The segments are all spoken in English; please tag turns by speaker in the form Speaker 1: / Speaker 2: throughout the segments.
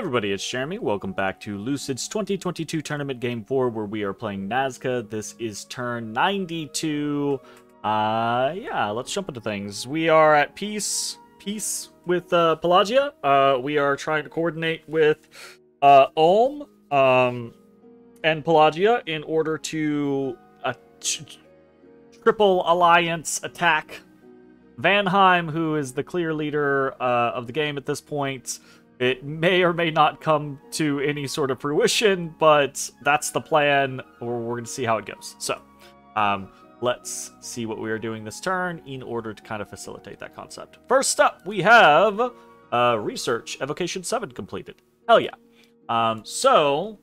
Speaker 1: everybody, it's Jeremy. Welcome back to Lucid's 2022 Tournament Game 4, where we are playing Nazca. This is turn 92. Yeah, let's jump into things. We are at peace with Pelagia. We are trying to coordinate with Ulm and Pelagia in order to triple alliance attack Vanheim, who is the clear leader of the game at this point. It may or may not come to any sort of fruition, but that's the plan. We're going to see how it goes. So, let's see what we are doing this turn in order to kind of facilitate that concept. First up, we have Research Evocation 7 completed. Hell yeah. So,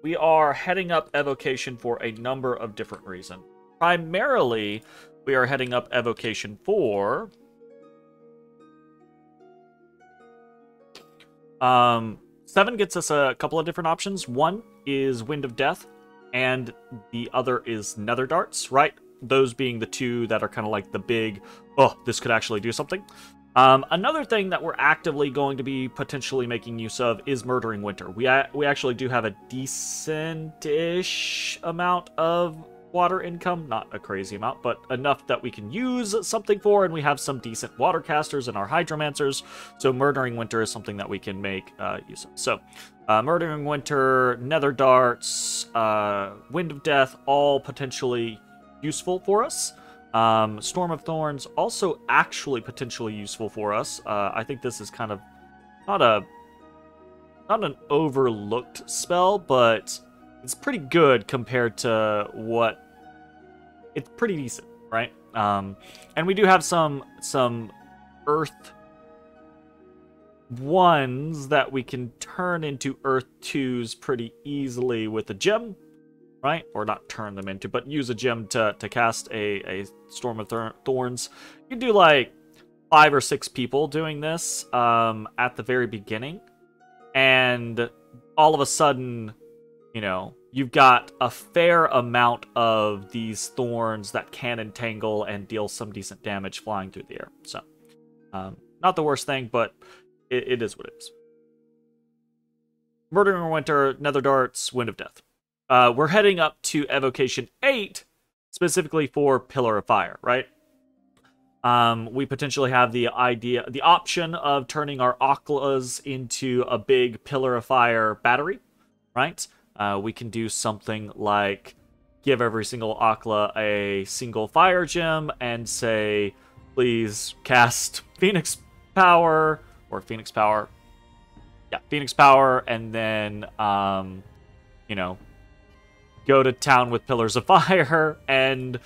Speaker 1: we are heading up Evocation for a number of different reasons. Primarily, we are heading up Evocation for 7 gets us a couple of different options. One is Wind of Death, and the other is Nether Darts, right? Those being the two that are kind of like the big, oh, this could actually do something. Another thing that we're actively going to be potentially making use of is Murdering Winter. We actually do have a decent-ish amount of water income, not a crazy amount, but enough that we can use something for, and we have some decent water casters in our hydromancers, so Murdering Winter is something that we can make use of. So Murdering Winter, Nether Darts, Wind of Death, all potentially useful for us. Storm of Thorns also actually potentially useful for us. I think this is kind of not an overlooked spell, but it's pretty good compared to what. It's pretty decent, right? And we do have some Earth 1s that we can turn into Earth 2s pretty easily with a gem, right? Or not turn them into, but use a gem to cast a Storm of Thorns. You can do like 5 or 6 people doing this at the very beginning, and all of a sudden, you know, you've got a fair amount of these thorns that can entangle and deal some decent damage flying through the air. So, not the worst thing, but it is what it is. Murdering Winter, Nether Darts, Wind of Death. We're heading up to Evocation 8, specifically for Pillar of Fire, right? We potentially have the option of turning our Aklas into a big Pillar of Fire battery, right? We can do something like give every single Akla a single fire gem and say, please cast Phoenix Power, or Phoenix Power. Yeah, Phoenix Power, and then, you know, go to town with Pillars of Fire, and,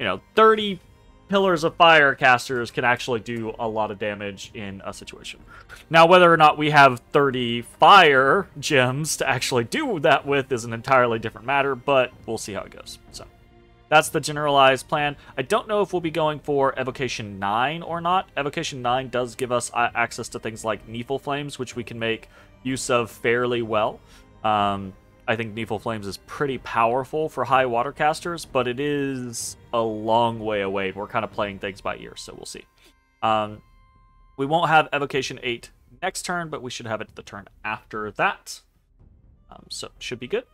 Speaker 1: you know, 30 Pillars of Fire casters can actually do a lot of damage in a situation. Now, whether or not we have 30 fire gems to actually do that with is an entirely different matter, but we'll see how it goes. So, that's the generalized plan. I don't know if we'll be going for Evocation 9 or not. Evocation 9 does give us access to things like Nephil Flames, which we can make use of fairly well. I think Nephil Flames is pretty powerful for high water casters, but it is a long way away. We're kind of playing things by ear, so we'll see. We won't have Evocation 8 next turn, but we should have it the turn after that. So, should be good.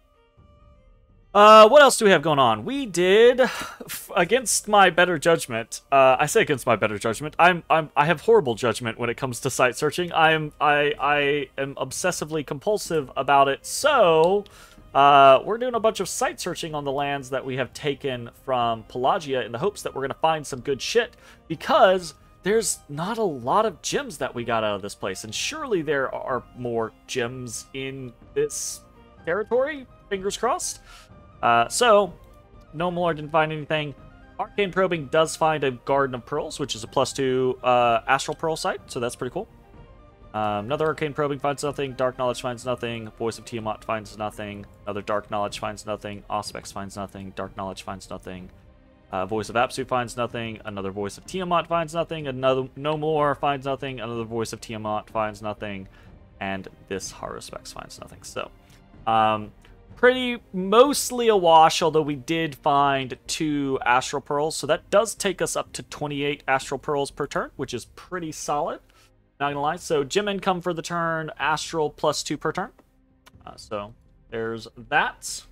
Speaker 1: What else do we have going on? We did, against my better judgment, I say against my better judgment, I have horrible judgment when it comes to site searching. I am obsessively compulsive about it, so we're doing a bunch of site searching on the lands that we have taken from Pelagia in the hopes that we're going to find some good shit, because there's not a lot of gems that we got out of this place, and surely there are more gems in this territory, fingers crossed. So, No More didn't find anything. Arcane Probing does find a Garden of Pearls, which is a +2 Astral Pearl site, so that's pretty cool. Another Arcane Probing finds nothing. Dark Knowledge finds nothing. Voice of Tiamat finds nothing. Another Dark Knowledge finds nothing. Auspex finds nothing. Dark Knowledge finds nothing. Voice of Apsu finds nothing. Another Voice of Tiamat finds nothing. Another No More finds nothing. Another Voice of Tiamat finds nothing. And this Haruspex finds nothing. So, pretty mostly a wash, although we did find 2 Astral Pearls, so that does take us up to 28 Astral Pearls per turn, which is pretty solid. Not gonna lie. So gemmen come for the turn, astral +2 per turn. So there's that.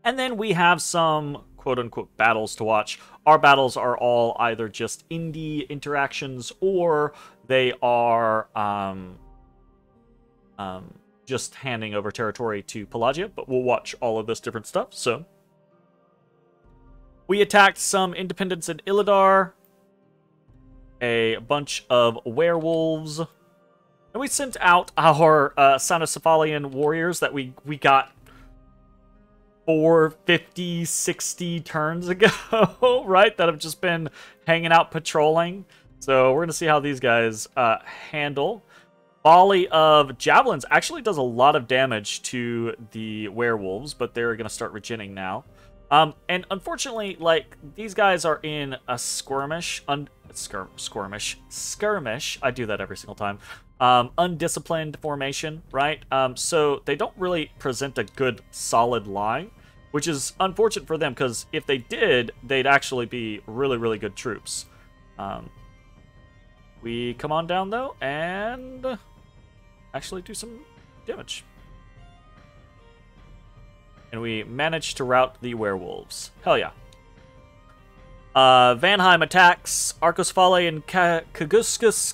Speaker 1: And then we have some quote-unquote battles to watch. Our battles are all either just indie interactions or they are just handing over territory to Pelagia, but we'll watch all of this different stuff. So we attacked some independents in Illidar, a bunch of werewolves, and we sent out our Cynocephalian warriors that we got 50, 60 turns ago, right? That have just been hanging out patrolling. So we're going to see how these guys handle. Volley of javelins actually does a lot of damage to the werewolves, but they're going to start regening now. And unfortunately, like, these guys are in a skirmish. Skirmish. I do that every single time. Undisciplined formation, right? So they don't really present a good solid line, which is unfortunate for them, because if they did, they'd actually be really, really good troops. We come on down, though, and actually do some damage. And we manage to rout the werewolves. Hell yeah. Vanheim attacks Arcosphale and Kaguskus.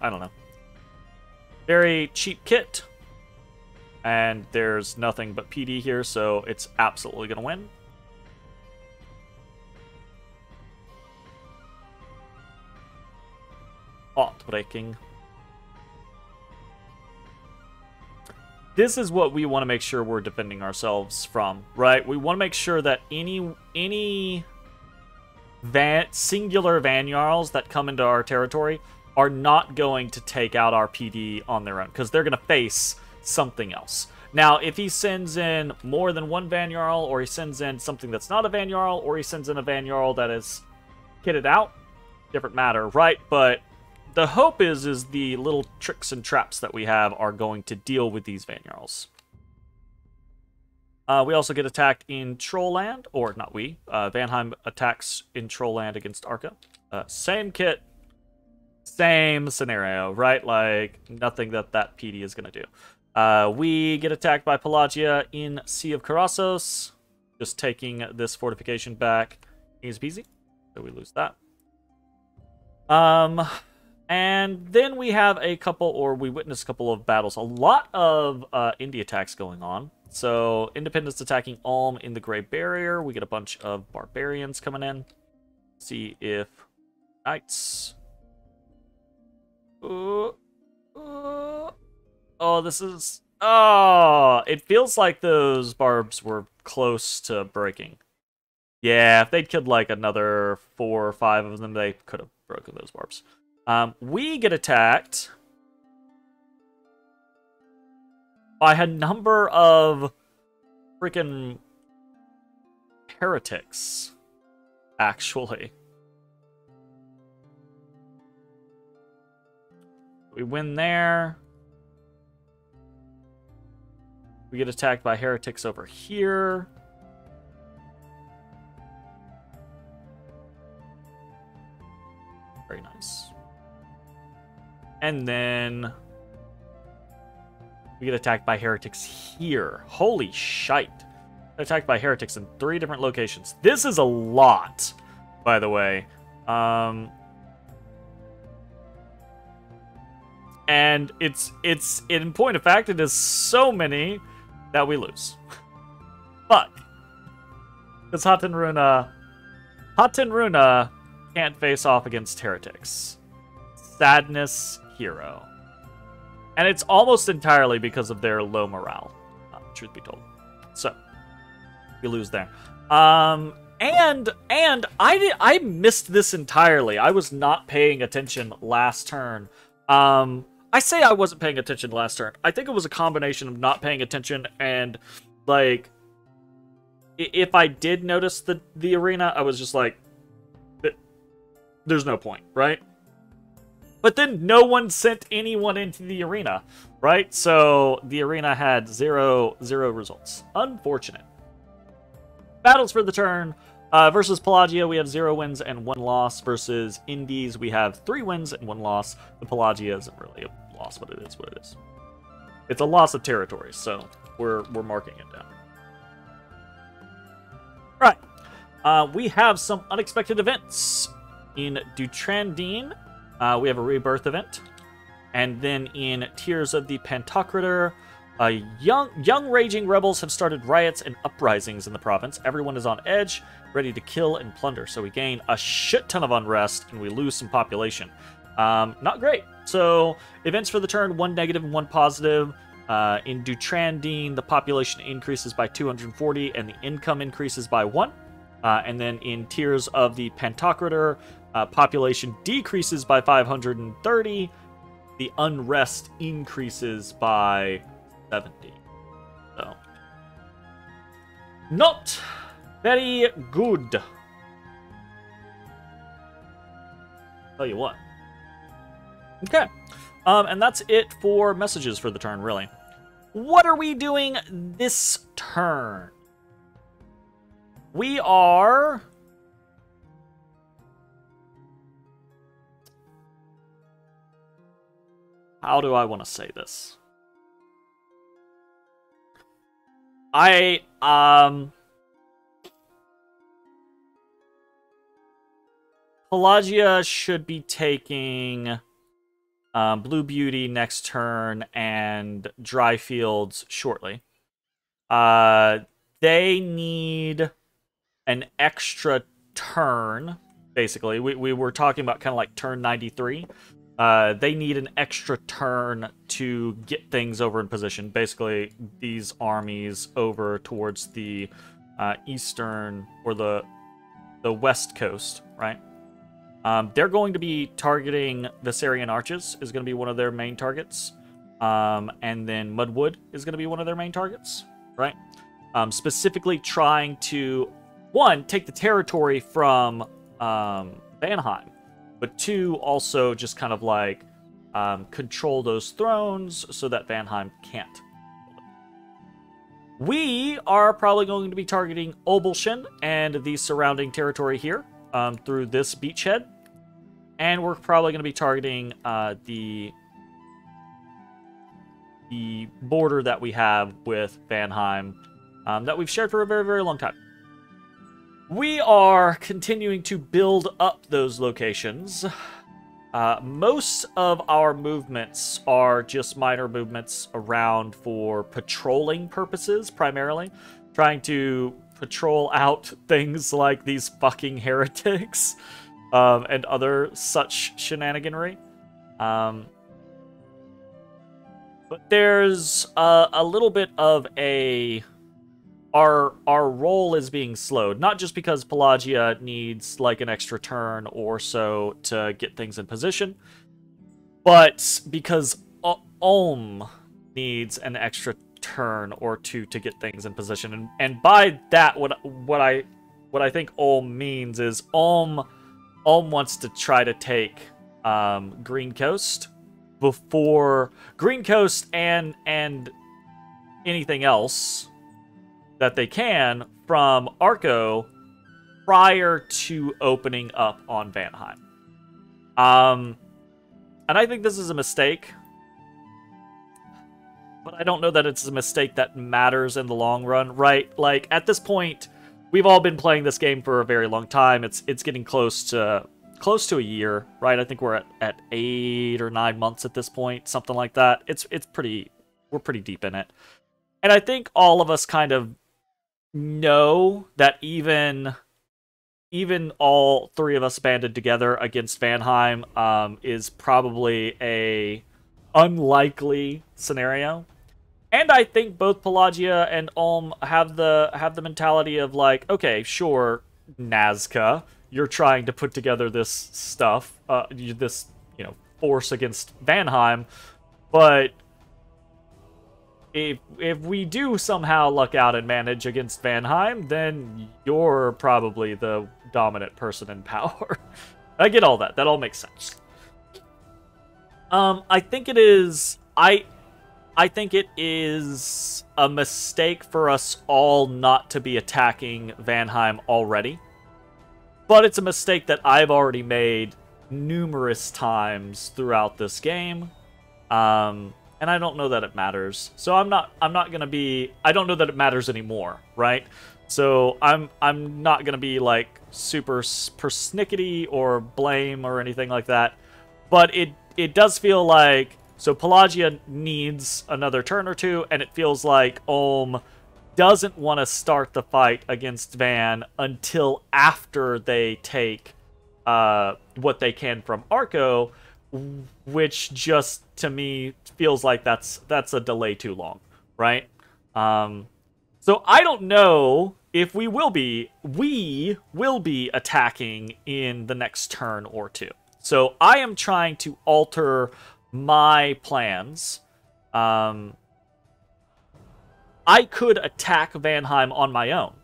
Speaker 1: I don't know. Very cheap kit. And there's nothing but PD here, so it's absolutely going to win. Heartbreaking. This is what we want to make sure we're defending ourselves from, right? We want to make sure that any singular Van Jarls that come into our territory are not going to take out our PD on their own, because they're going to face something else. Now, if he sends in more than one Van Jarl, or he sends in something that's not a Van Jarl, or he sends in a Van Jarl that is kitted out, different matter, right? But the hope is the little tricks and traps that we have are going to deal with these Van Jarls. We also get attacked in Trollland, or not we. Vanheim attacks in Trollland against Arca. Same kit, same scenario, right? Like, nothing that PD is going to do. We get attacked by Pelagia in Sea of Karassos. Just taking this fortification back. Easy peasy. So we lose that. And then we have a couple, or we witness a couple of battles. A lot of indie attacks going on. So, Independents attacking Ulm in the Grey Barrier. We get a bunch of barbarians coming in. See if Knights. Oh, this is... Oh, it feels like those barbs were close to breaking. Yeah, if they'd killed like another 4 or 5 of them, they could have broken those barbs. We get attacked by a number of freaking heretics, actually. We win there. We get attacked by heretics over here. Very nice. And then we get attacked by heretics here. Holy shite. Attacked by heretics in 3 different locations. This is a lot, by the way. And it's in point of fact, it is so many that we lose. But because Hatenruna can't face off against heretics. Sadness hero. And it's almost entirely because of their low morale, truth be told. So we lose there. And I missed this entirely. I was not paying attention last turn. I say I wasn't paying attention last turn. I think it was a combination of not paying attention and, like, if I did notice the arena, I was just like, there's no point, right? But then no one sent anyone into the arena, right? So the arena had zero results. Unfortunate. Battles for the turn. Versus Pelagia, we have 0 wins and 1 loss. Versus Indies, we have 3 wins and 1 loss. The Pelagia isn't really a loss, but it is what it is. It's a loss of territory, so we're marking it down. Right. We have some unexpected events. In Dutrandine, we have a rebirth event. And then in Tears of the Pantocrator, young raging rebels have started riots and uprisings in the province. Everyone is on edge, ready to kill and plunder. So we gain a shit ton of unrest, and we lose some population. Not great. So, events for the turn, 1 negative and 1 positive. In Dutrandine, the population increases by 240, and the income increases by 1. And then in Tears of the Pantocrator, population decreases by 530. The unrest increases by 70. So, not very good. Tell you what. Okay. And that's it for messages for the turn, really. What are we doing this turn? We are... How do I want to say this? Pelagia should be taking Blue Beauty next turn and Dry Fields shortly. They need an extra turn, basically. We were talking about kind of like turn 93. They need an extra turn to get things over in position. Basically, these armies over towards the eastern or the west coast, right? They're going to be targeting Viserion Arches is going to be one of their main targets. And then Mudwood is going to be one of their main targets, right? Specifically trying to, 1, take the territory from Vanheim. But 2, also just kind of like control those thrones so that Vanheim can't. We are probably going to be targeting Obelshin and the surrounding territory here through this beachhead. And we're probably going to be targeting the border that we have with Vanheim that we've shared for a very, very long time. We are continuing to build up those locations. Most of our movements are just minor movements around for patrolling purposes, primarily. Trying to patrol out things like these fucking heretics and other such shenaniganry. But there's a little bit of a... Our roll is being slowed, not just because Pelagia needs like an extra turn or so to get things in position, but because Ulm needs an extra turn or 2 to get things in position. And by that, what I think Ulm means is Ulm wants to try to take Green Coast before Green Coast and anything else that they can from Arco prior to opening up on Vanheim. And I think this is a mistake. But I don't know that it's a mistake that matters in the long run, right? Like, at this point, we've all been playing this game for a very long time. It's getting close to a year, right? I think we're at 8 or 9 months at this point, something like that. We're pretty deep in it. And I think all of us kind of know that even all 3 of us banded together against Vanheim is probably a unlikely scenario. And I think both Pelagia and Ulm have the mentality of like, okay, sure, Nazca, you're trying to put together this stuff, this force against Vanheim, but if we do somehow luck out and manage against Vanheim, then you're probably the dominant person in power. I get all that. That all makes sense. I think it is... I think it is a mistake for us all not to be attacking Vanheim already. but it's a mistake that I've already made numerous times throughout this game. And I don't know that it matters. So I'm not gonna be, I don't know that it matters anymore, right? So I'm not gonna be like super persnickety or blame or anything like that. But it does feel like, so Pelagia needs another turn or two, and it feels like Olm doesn't want to start the fight against Van until after they take what they can from Arco, which just to me feels like that's a delay too long, right? So I don't know if we will be attacking in the next turn or two. So I am trying to alter my plans. I could attack Vanheim on my own.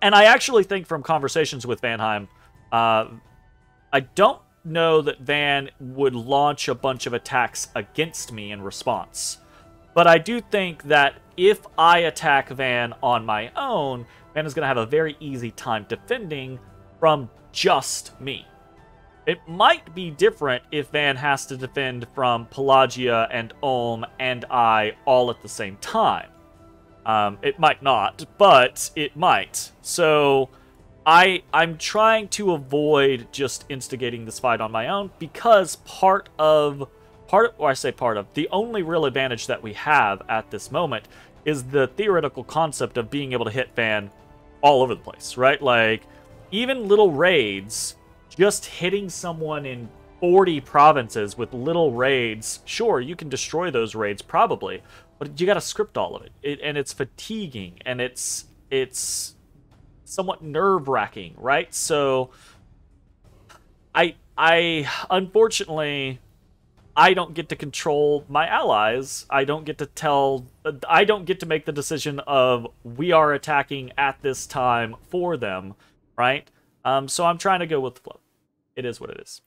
Speaker 1: And I actually think from conversations with Vanheim, I don't know that Van would launch a bunch of attacks against me in response. But I do think that if I attack Van on my own, Van is going to have a very easy time defending from just me. It might be different if Van has to defend from Pelagia and Olm and I all at the same time. It might not, but it might. So I'm trying to avoid just instigating this fight on my own, because the only real advantage that we have at this moment is the theoretical concept of being able to hit Van all over the place, right? Like, even little raids, just hitting someone in 40 provinces with little raids, sure, you can destroy those raids probably, but you gotta script all of it. And it's fatiguing, and it's somewhat nerve-wracking, right? So I unfortunately, I don't get to control my allies. I don't get to make the decision of we are attacking at this time for them, right? So I'm trying to go with the flow. It is what it is.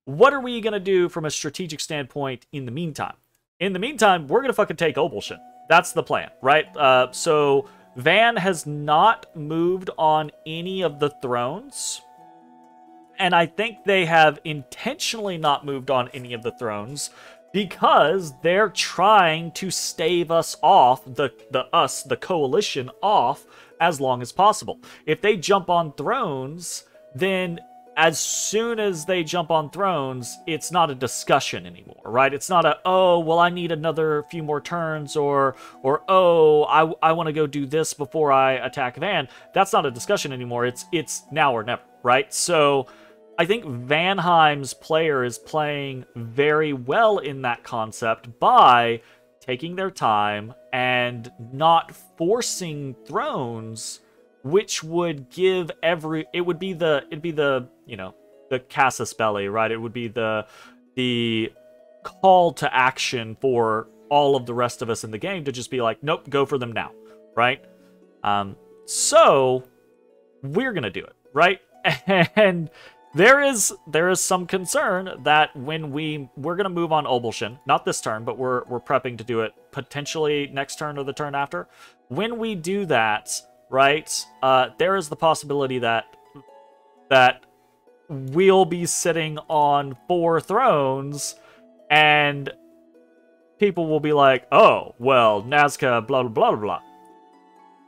Speaker 1: What are we going to do from a strategic standpoint in the meantime? In the meantime, we're going to fucking take Obelshin. That's the plan, right? So Van has not moved on any of the thrones. And I think they have intentionally not moved on any of the thrones because they're trying to stave us off, the coalition off, as long as possible. If they jump on thrones, then as soon as they jump on thrones, it's not a discussion anymore, right? It's not a, oh, well, I need another few more turns, or oh, I want to go do this before I attack Van. That's not a discussion anymore. It's now or never, right? So I think Vanheim's player is playing very well in that concept by taking their time and not forcing thrones, which would give it'd be the the casus belli, right? It would be the call to action for all of the rest of us in the game to just be like, nope, go for them now, right? So we're gonna do it, right? And there is some concern that when we're gonna move on Obelshin, not this turn, but we're prepping to do it potentially next turn or the turn after. When we do that, right, there is the possibility that we'll be sitting on 4 thrones, and people will be like, oh, well, Nazca, blah, blah, blah, blah.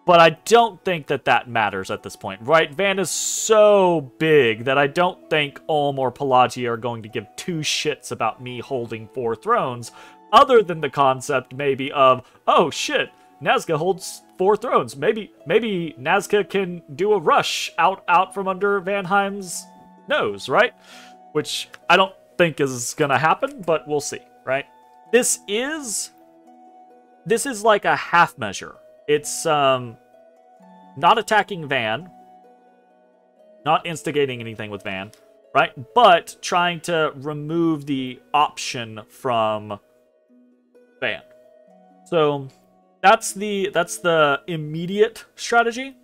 Speaker 1: But I don't think that matters at this point, right? Van is so big that I don't think Ulm or Pelagia are going to give 2 shits about me holding 4 thrones, other than the concept maybe of, oh, shit, Nazca holds 4 thrones. Maybe Nazca can do a rush out from under Vanheim's nose, right? Which I don't think is gonna happen, but we'll see, right? This is like a half measure. It's not attacking Van, not instigating anything with Van, right? But trying to remove the option from Van. So that's the immediate strategy.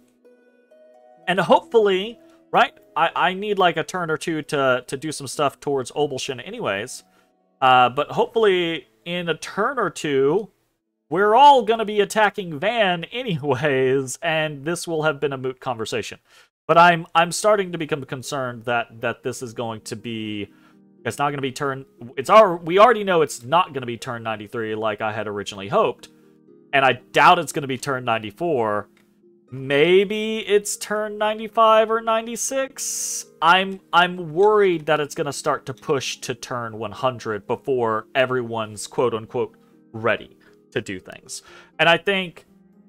Speaker 1: And hopefully, right, I need like a turn or two to do some stuff towards Obelshin anyways. But hopefully in a turn or two, we're all going to be attacking Van anyways, and this will have been a moot conversation. But I'm starting to become concerned that this is going to be, it's not going to be turn, we already know it's not going to be turn 93 like I had originally hoped, and I doubt it's going to be turn 94. Maybe it's turn 95 or 96. I'm worried that it's going to start to push to turn 100 before everyone's quote unquote ready to do things. And I think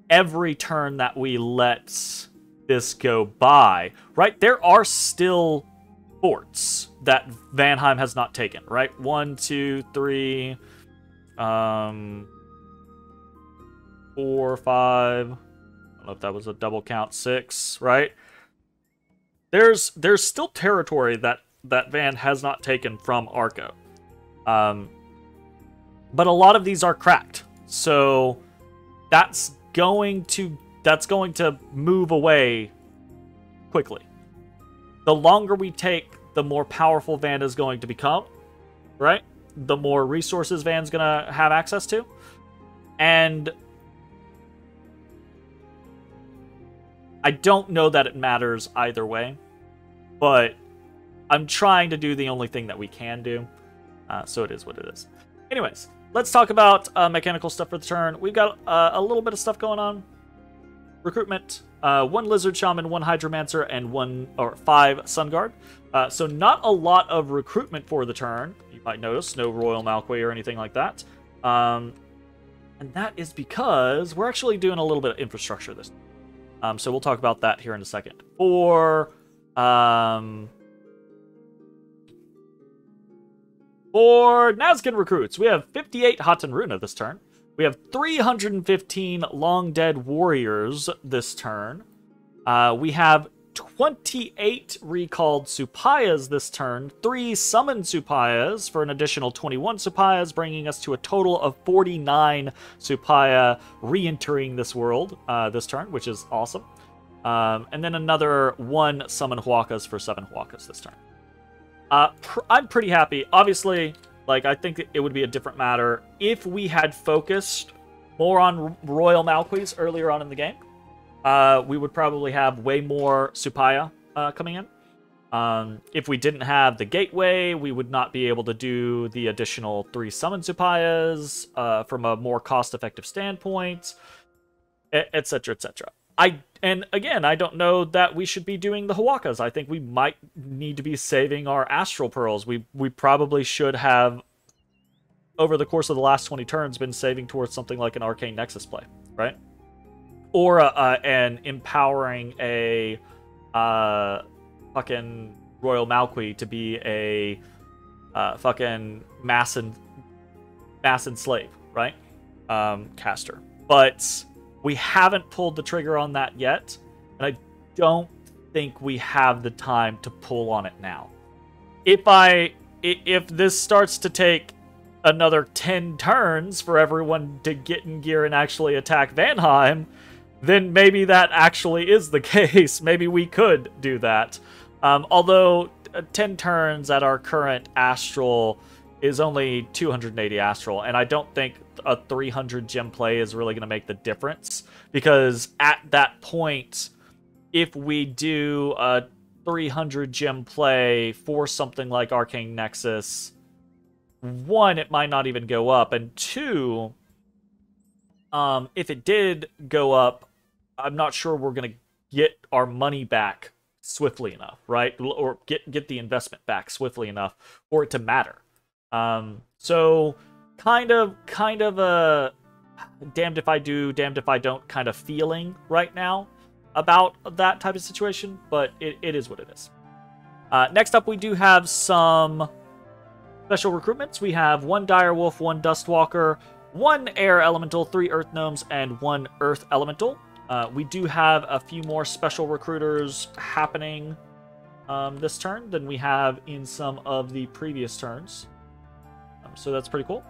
Speaker 1: every turn that we let this go by, right? There are still forts that Vanheim has not taken, right? 1, 2, 3, 4, 5. I don't know if that was a double count. 6, right? There's still territory that Van has not taken from Arco. But a lot of these are cracked. So that's going to move away quickly. The longer we take, the more powerful Van is going to become, right? The more resources Van's going to have access to. And I don't know that it matters either way, but I'm trying to do the only thing that we can do. So it is what it is. Anyways, let's talk about mechanical stuff for the turn. We've got a little bit of stuff going on. Recruitment, 1 Lizard Shaman, 1 Hydromancer, and 5 Sun Guard. So not a lot of recruitment for the turn. You might notice no Royal Malquay or anything like that. And that is because we're actually doing a little bit of infrastructure this time. So we'll talk about that here in a second. For Nazcan recruits, we have 58 Hatan Runa this turn. We have 315 Long Dead Warriors this turn. We have 28 recalled Supayas this turn. 3 summoned Supayas for an additional 21 Supayas, bringing us to a total of 49 Supaya re-entering this world this turn, which is awesome. And then another 1 summon Huacas for 7 Huacas this turn. I'm pretty happy. Obviously, like, I think it would be a different matter if we had focused more on Royal Malquays earlier on in the game. We would probably have way more Supaya coming in. If we didn't have the Gateway, we would not be able to do the additional 3 Summon Supayas from a more cost-effective standpoint, etc., etc. And again, I don't know that we should be doing the Huacas. I think we might need to be saving our Astral Pearls. We probably should have, over the course of the last 20 turns, been saving towards something like an Arcane Nexus play, right? Or an empowering a fucking Royal Malquay to be a fucking mass enslave, right? Caster. But we haven't pulled the trigger on that yet, and I don't think we have the time to pull on it now. If this starts to take another 10 turns for everyone to get in gear and actually attack Vanheim, then maybe that actually is the case. Maybe we could do that. Although 10 turns at our current Astral is only 280 Astral, and I don't think a 300 gem play is really going to make the difference, because at that point, if we do a 300 gem play for something like Arcane Nexus, 1, it might not even go up, and 2, if it did go up, I'm not sure we're going to get our money back swiftly enough, right? Or get the investment back swiftly enough for it to matter. So kind of a damned if I do, damned if I don't kind of feeling right now about that type of situation, but it is what it is. Next up, we do have some special recruitments. We have 1 Direwolf, 1 Dustwalker, 1 Air Elemental, 3 Earth Gnomes, and 1 Earth Elemental. We do have a few more special recruiters happening this turn than we have in some of the previous turns. So that's pretty cool.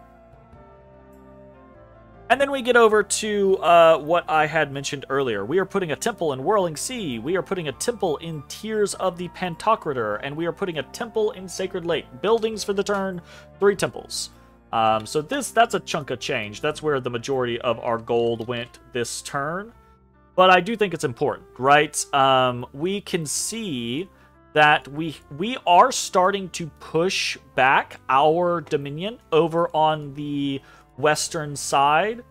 Speaker 1: And then we get over to what I had mentioned earlier. We are putting a temple in Whirling Sea. We are putting a temple in Tears of the Pantocrator. And we are putting a temple in Sacred Lake. Buildings for the turn, 3 temples. So that's a chunk of change. That's where the majority of our gold went this turn. but I do think it's important, right? We can see that we are starting to push back our Dominion over on the western side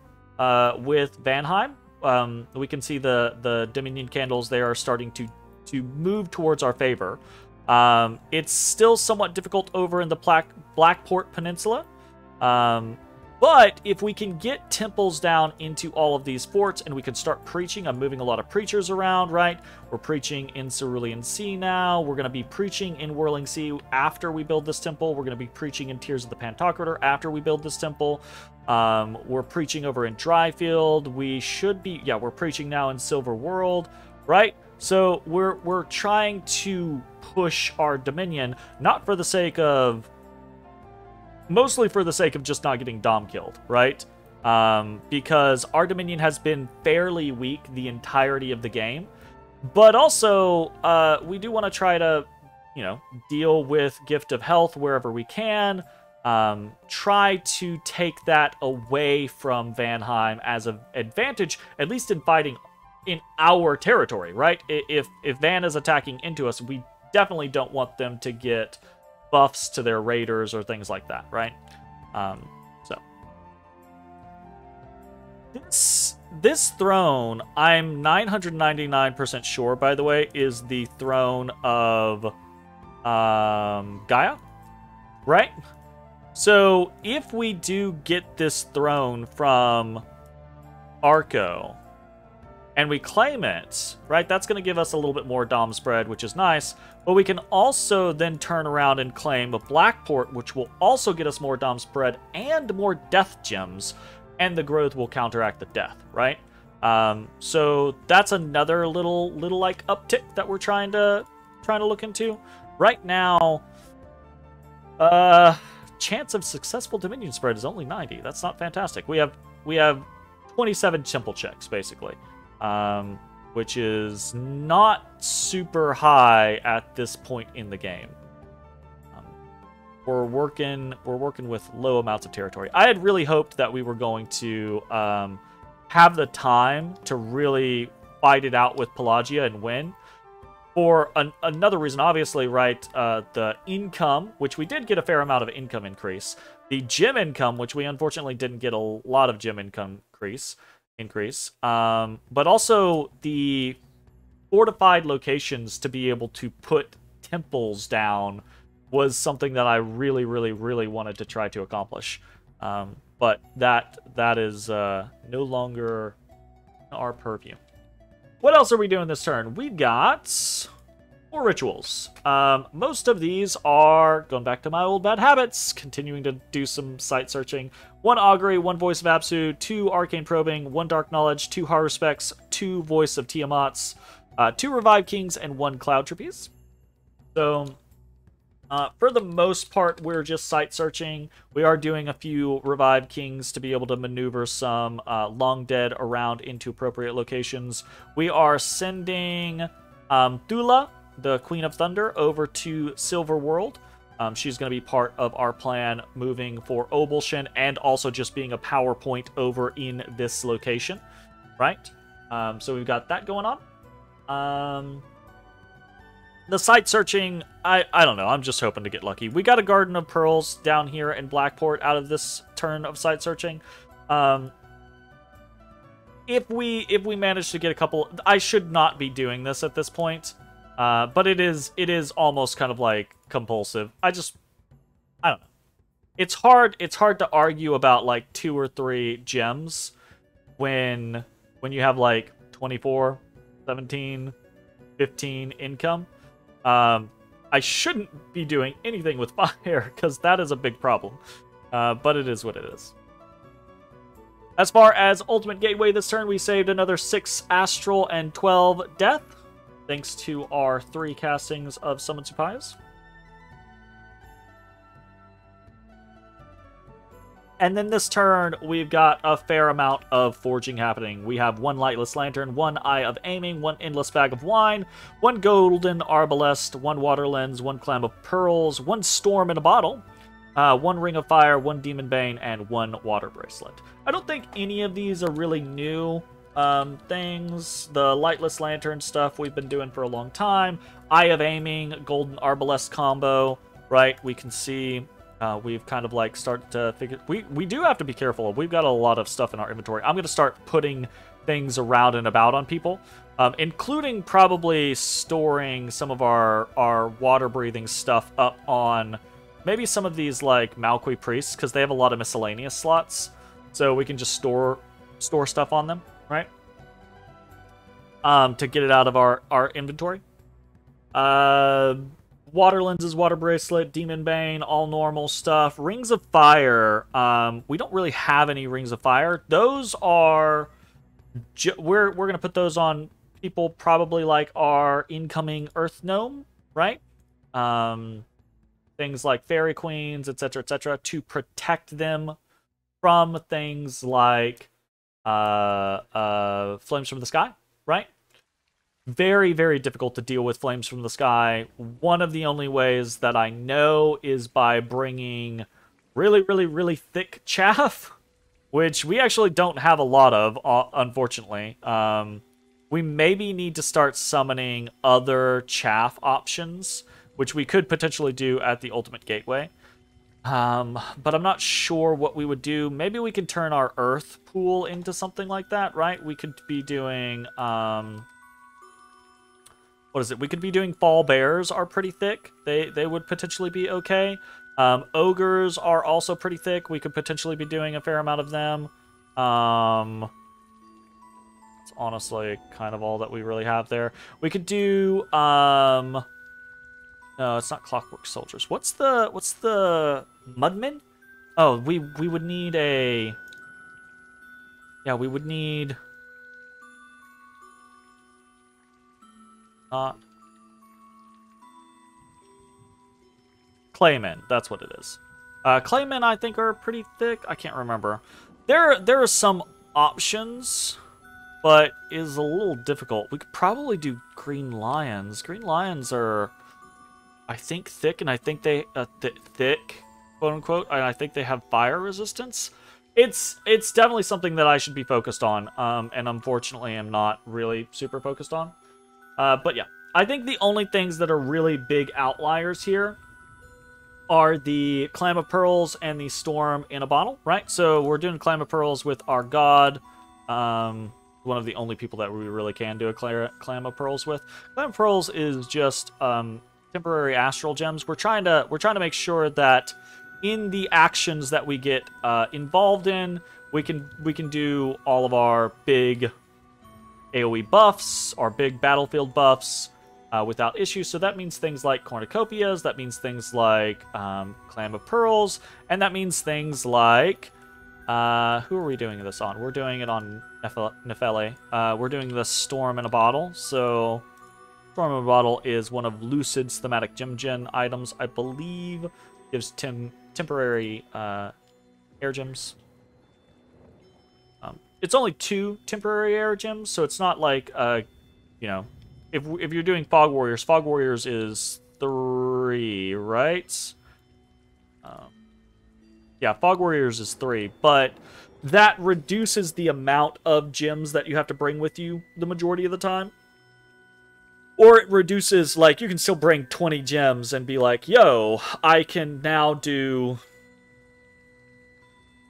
Speaker 1: with Vanheim. We can see the Dominion candles there are starting to move towards our favor. It's still somewhat difficult over in the Blackport Peninsula. But if we can get temples down into all of these forts and we can start preaching, I'm moving a lot of preachers around, right? We're preaching in Cerulean Sea now. We're going to be preaching in Whirling Sea after we build this temple. We're going to be preaching in Tears of the Pantocrator after we build this temple. We're preaching over in Dryfield. We should be, yeah, we're preaching now in Silver World, right? So we're trying to push our Dominion, not for the sake of, mostly for the sake of just not getting Dom killed, right? Because our Dominion has been fairly weak the entirety of the game. But also, we do want to try to, you know, deal with Gift of Health wherever we can. Try to take that away from Vanheim as an advantage, at least in fighting in our territory, right? If Van is attacking into us, we definitely don't want them to get buffs to their raiders or things like that, right? So this throne, I'm 999% sure, by the way, is the throne of Gaia, right? So if we do get this throne from Arco and we claim it, right, that's going to give us a little bit more Dom spread, which is nice. But we can also then turn around and claim a Blackport, which will also get us more Dom spread and more death gems, and the growth will counteract the death, right? So that's another little like uptick that we're trying to look into. Right now, chance of successful Dominion spread is only 90. That's not fantastic. We have 27 temple checks basically. Which is not super high at this point in the game. We're working with low amounts of territory. I had really hoped that we were going to have the time to really fight it out with Pelagia and win. For another reason, obviously, right? The income, which we did get a fair amount of income increase. The gem income, which we unfortunately didn't get a lot of gem income increase, but also the fortified locations to be able to put temples down was something that I really wanted to try to accomplish. But that is no longer our purview. What else are we doing this turn? We've got more rituals. Most of these are going back to my old bad habits, continuing to do some site searching. 1 Augury, 1 Voice of Apsu, 2 Arcane Probing, 1 Dark Knowledge, 2 Haruspects, 2 Voice of Tiamats, 2 Revive Kings, and 1 Cloud Trapeze. So, for the most part, we're just site searching. We are doing a few Revive Kings to be able to maneuver some Long Dead around into appropriate locations. We are sending Thula, the Queen of Thunder, over to Silver World. She's going to be part of our plan moving for Obulshan and also just being a power point over in this location, right? So we've got that going on. The site searching, I don't know. I'm just hoping to get lucky. We got a Garden of Pearls down here in Blackport out of this turn of site searching. If we manage to get a couple, I should not be doing this at this point. But it is almost kind of like compulsive. I don't know. It's hard to argue about like 2 or 3 gems when you have like 24, 17, 15 income. I shouldn't be doing anything with fire because that is a big problem. But it is what it is. As far as Ultimate Gateway this turn, we saved another 6 Astral and 12 Death, thanks to our 3 castings of Summon Supplies. And then this turn, we've got a fair amount of forging happening. We have 1 Lightless Lantern, 1 Eye of Aiming, 1 Endless Bag of Wine, 1 Golden Arbalest, 1 Water Lens, 1 Clam of Pearls, 1 Storm in a Bottle, 1 Ring of Fire, 1 Demon Bane, and 1 Water Bracelet. I don't think any of these are really new. things. The lightless lantern stuff we've been doing for a long time. Eye of aiming, golden arbalest combo, right? We can see we've kind of like started to figure... We do have to be careful. We've got a lot of stuff in our inventory. I'm going to start putting things around and about on people, including probably storing some of our water-breathing stuff up on maybe some of these like Malqui priests, because they have a lot of miscellaneous slots, so we can just store stuff on them, right? To get it out of our inventory. Water lenses, water bracelet, demon bane, all normal stuff. Rings of fire. We don't really have any rings of fire. Those are we're gonna put those on people probably like our incoming earth gnome, right? Things like fairy queens, etc., to protect them from things like flames from the sky, right? Very, very difficult to deal with flames from the sky. One of the only ways that I know is by bringing really, really, really thick chaff, which we actually don't have a lot of, unfortunately. We maybe need to start summoning other chaff options, which we could potentially do at the Ultimate Gateway. But I'm not sure what we would do. Maybe we can turn our earth pool into something like that, right? We could be doing... what is it? We could be doing fall bears are pretty thick. They would potentially be okay. Ogres are also pretty thick. We could potentially be doing a fair amount of them. It's honestly kind of all that we really have there. We could do no, it's not clockwork soldiers. What's the mudmen? Oh, we would need a... Yeah, we would need... Claymen, that's what it is. Claymen, I think, are pretty thick. I can't remember. There are some options, but is a little difficult. We could probably do green lions. Green lions are, I think, thick, and I think they thick, quote unquote, and I think they have fire resistance. It's definitely something that I should be focused on, and unfortunately, I'm not really super focused on. But yeah, I think the only things that are really big outliers here are the Clam of Pearls and the Storm in a Bottle, right? So we're doing Clam of Pearls with our god, one of the only people that we really can do a Clam of Pearls with. Clam of Pearls is just temporary astral gems. We're trying to make sure that in the actions that we get involved in, we can do all of our big AoE buffs, our big battlefield buffs, without issue. So that means things like cornucopias, that means things like Clam of Pearls, and that means things like... who are we doing this on? We're doing it on Nefele. We're doing the Storm in a Bottle. So Storm in a Bottle is one of Lucid's thematic gemgen items, I believe. Gives temporary air gems. It's only 2 temporary air gems, so it's not like, you know, if you're doing Fog Warriors is 3, right? Yeah, Fog Warriors is 3, but that reduces the amount of gems that you have to bring with you the majority of the time. Or it reduces, like, you can still bring 20 gems and be like, yo, I can now do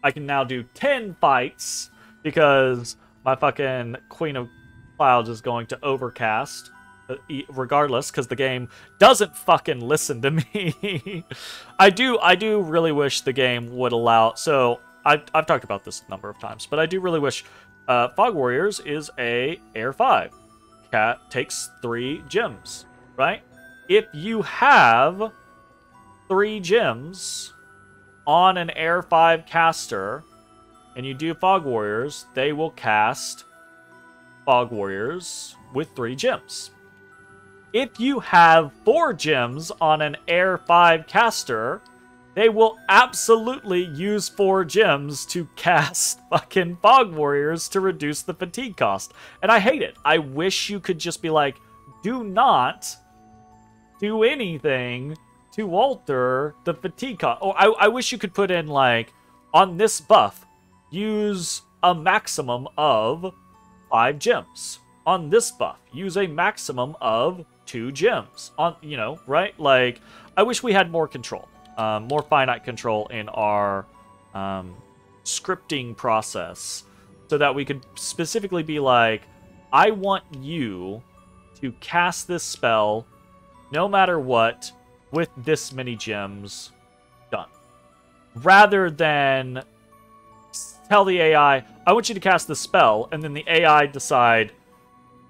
Speaker 1: 10 fights because my fucking Queen of Clouds is going to overcast regardless, because the game doesn't fucking listen to me. I do really wish the game would allow... So, I've talked about this a number of times, but I do really wish Fog Warriors is a Air 5. Cat takes 3 gems, right? If you have 3 gems on an Air 5 caster, and you do Fog Warriors, they will cast Fog Warriors with 3 gems. If you have 4 gems on an Air 5 caster, they will absolutely use 4 gems to cast fucking Fog Warriors to reduce the fatigue cost. And I hate it. I wish you could just be like, do not do anything to alter the fatigue cost. Or I wish you could put in, like, on this buff, use a maximum of 5 gems. On this buff, use a maximum of 2 gems. On, you know, right? Like, I wish we had more control, more finite control in our scripting process, so that we could specifically be like, I want you to cast this spell no matter what with this many gems. Done. Rather than tell the AI, I want you to cast this spell, and then the AI decide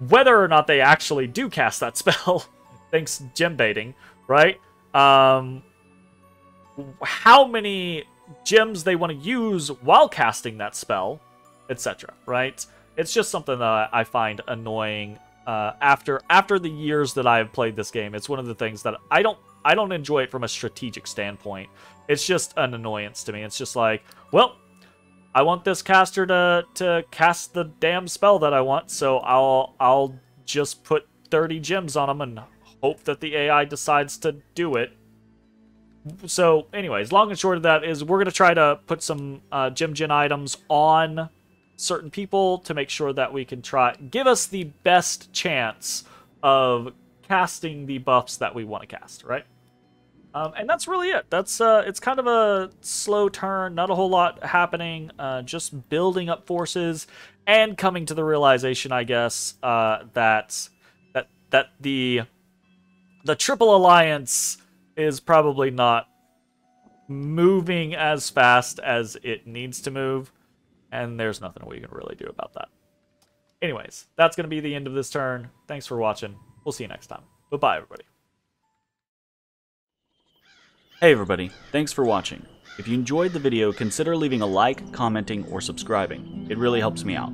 Speaker 1: whether or not they actually do cast that spell. Thanks, gem baiting, right? How many gems they want to use while casting that spell, etc., right? It's just something that I find annoying. After the years that I have played this game, it's one of the things that I don't enjoy it from a strategic standpoint. It's just an annoyance to me. It's just like, well, I want this caster to cast the damn spell that I want, so I'll just put 30 gems on them and hope that the AI decides to do it. So, anyways, long and short of that is we're going to try to put some gemgen items on certain people to make sure that we can give us the best chance of casting the buffs that we want to cast, right? And that's really it. That's it's kind of a slow turn, not a whole lot happening, just building up forces and coming to the realization, I guess, that the Triple Alliance is probably not moving as fast as it needs to move, and there's nothing we can really do about that. Anyways, that's going to be the end of this turn. Thanks for watching. We'll see you next time. Bye-bye, everybody.
Speaker 2: Hey everybody, thanks for watching. If you enjoyed the video, consider leaving a like, commenting, or subscribing. It really helps me out.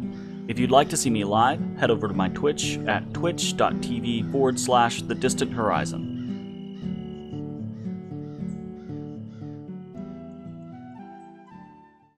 Speaker 2: If you'd like to see me live, head over to my Twitch at twitch.tv/thedistanthorizon.